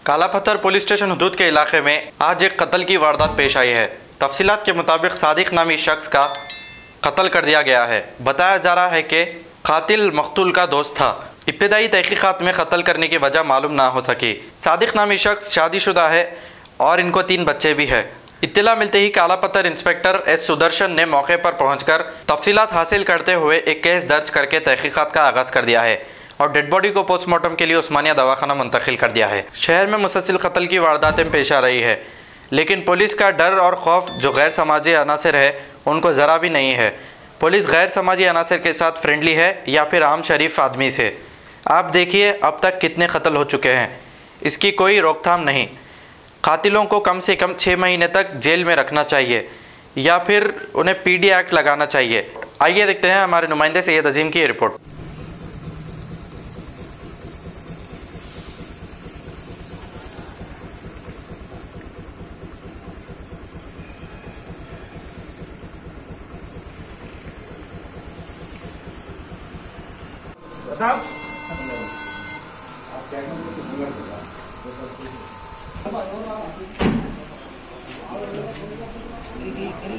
काला पत्थर police station हदूद के इलाके में आज एक कत्ल की वारदात पेश आई है। तफसीलात के मुताबिक सादिक नामी शख्स का कत्ल कर दिया गया है। बताया जा रहा है कि कातिल मकतूल का दोस्त था। इब्तिदाई तहकीकात में कत्ल करने की वजह मालूम ना हो सकी। सादिक नामी शख्स शादीशुदा है और इनको 3 बच्चे भी हैं। इत्तला मिलते ही काला पत्थर इंस्पेक्टर एस सुदर्शन ने मौके पर पहुंचकर तफसीलात हासिल करते हुए एक केस दर्ज करके तहकीकात का आगाज़ कर दिया है और डेड बॉडी को पोस्टमार्टम के लिए उस्मानिया दवाखाना मुंतकिल कर दिया है। शहर में मुसलसल कत्ल की वारदातें पेश आ रही है, लेकिन पुलिस का डर और खौफ जो गैर समाजी अनासर है उनको ज़रा भी नहीं है। पुलिस गैर समाजी अनासर के साथ फ्रेंडली है या फिर आम शरीफ आदमी से। आप देखिए अब तक कितने कत्ल हो चुके हैं, इसकी कोई रोकथाम नहीं। कातिलों को कम से कम 6 महीने तक जेल में रखना चाहिए या फिर उन्हें PD एक्ट लगाना चाहिए। आइए देखते हैं हमारे नुमाइंदे सैयद अजीम की रिपोर्ट।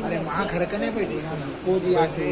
अरे वहाँ घर कने बैठे को जी आके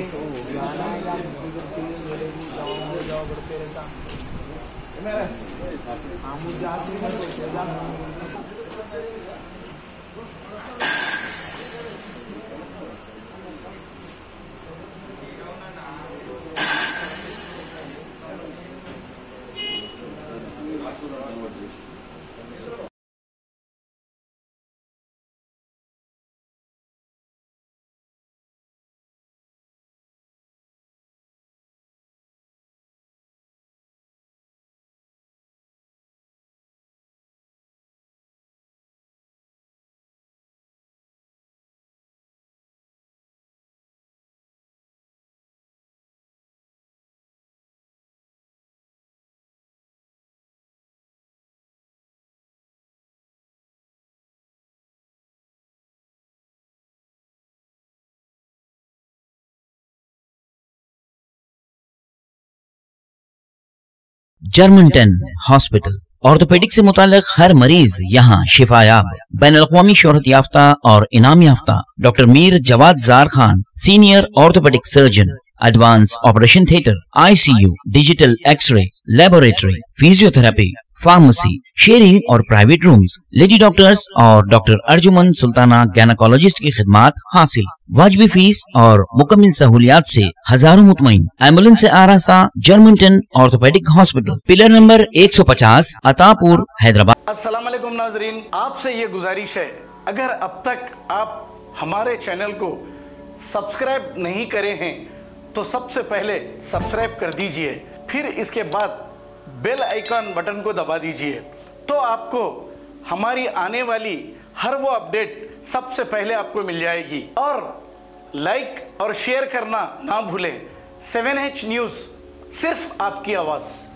जर्मनटन हॉस्पिटल ऑर्थोपेडिक से मुताल्लिक हर मरीज यहाँ शिफायाब। बैनुल-अक़वामी शोहरत याफ्ता और इनाम याफ्ता doctor Mir Jawad Jar Khan, senior orthopaedic surgeon, advance operation theatre, ICU, digital x-ray, laboratory, physiotherapy, pharmacy, sharing और प्राइवेट रूम्स, लेडी डॉक्टर्स और डॉक्टर अर्जुमन सुल्ताना गैनाकोलॉजिस्ट की खिदमात हासिल। वाजिबी फीस और मुकम्मल सहूलियात से हजारों मुतमईन। एम्बुलेंस से आरास्ता Germanten orthopaedic hospital, pillar number 150, Attapur, Hyderabad. अस्सलाम वालेकुम नाजरीन, आपसे ये गुजारिश है, अगर अब तक आप हमारे चैनल को सब्सक्राइब नहीं करे हैं तो सबसे पहले सब्सक्राइब कर दीजिए, फिर इसके बाद बेल आइकन बटन को दबा दीजिए, तो आपको हमारी आने वाली हर वो अपडेट सबसे पहले आपको मिल जाएगी। और लाइक और शेयर करना ना भूलें। 7H न्यूज़, सिर्फ आपकी आवाज़।